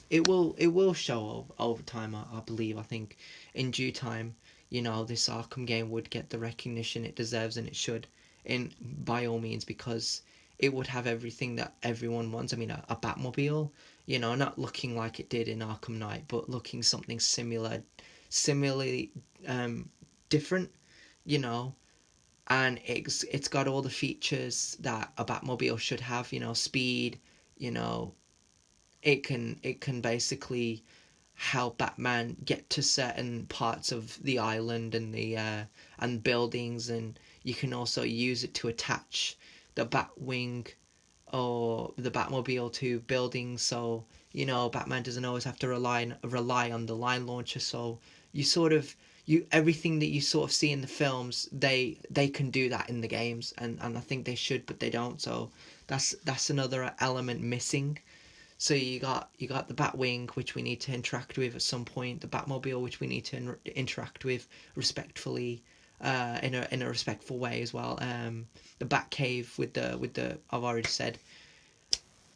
it will show over time. I believe. I think in due time, this Arkham game would get the recognition it deserves, and it should, in by all means, because it would have everything that everyone wants. I mean, a Batmobile, not looking like it did in Arkham Knight, but looking something similarly different, you know, and it's got all the features that a Batmobile should have. Speed. You know, it can basically help Batman get to certain parts of the island and the and buildings, and you can also use it to attach the Batwing or the Batmobile to buildings. So Batman doesn't always have to rely on the line launcher. So you sort of you everything that you sort of see in the films, they can do that in the games, and I think they should, but they don't. So that's another element missing. So you got the Batwing, which we need to interact with at some point. The Batmobile, which we need to interact with respectfully, in a respectful way as well. The Batcave with the I've already said.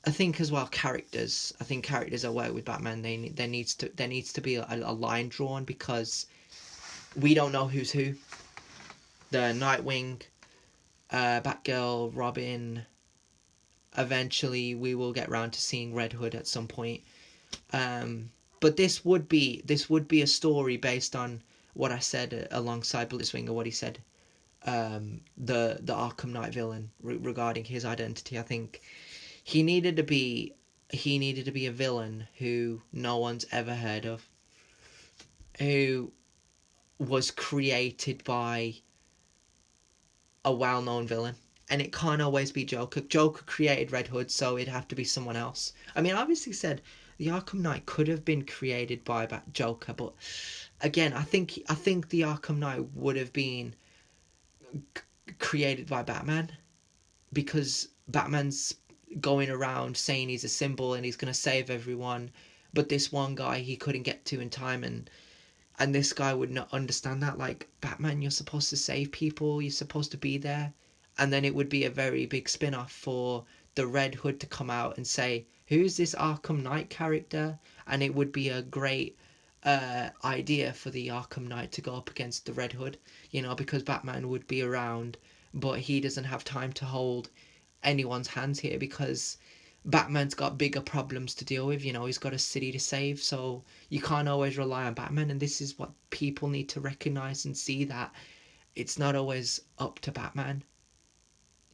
I think as well characters. I think characters are work with Batman. There needs to be a line drawn, because we don't know who's who. The Nightwing, Batgirl, Robin. Eventually, we will get round to seeing Red Hood at some point. But this would be a story based on what I said, alongside Blitzwing, or what he said. The Arkham Knight villain, regarding his identity. I think he needed to be he needed to be a villain who no one's ever heard of, who was created by a well-known villain. And it can't always be Joker. Joker created Red Hood, so it'd have to be someone else. I mean, obviously said the Arkham Knight could have been created by Joker, but again, I think the Arkham Knight would have been created by Batman, because Batman's going around saying he's a symbol and he's going to save everyone, but this one guy he couldn't get to in time, and this guy would not understand that. Like, Batman, you're supposed to save people, you're supposed to be there. And then it would be a very big spin-off for the Red Hood to come out and say, who's this Arkham Knight character? And it would be a great idea for the Arkham Knight to go up against the Red Hood, because Batman would be around, but he doesn't have time to hold anyone's hands here, because Batman's got bigger problems to deal with. He's got a city to save, so you can't always rely on Batman. And this is what people need to recognize and see, that it's not always up to Batman.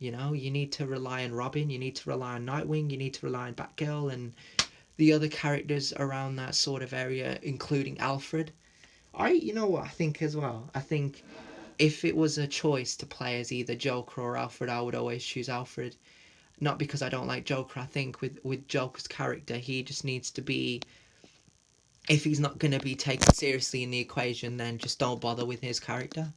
You need to rely on Robin, you need to rely on Nightwing, you need to rely on Batgirl, and the other characters around that sort of area, including Alfred. You know what I think as well? I think if it was a choice to play as either Joker or Alfred, I would always choose Alfred. Not because I don't like Joker. I think with Joker's character, he just needs to be. If he's not going to be taken seriously in the equation, then just don't bother with his character.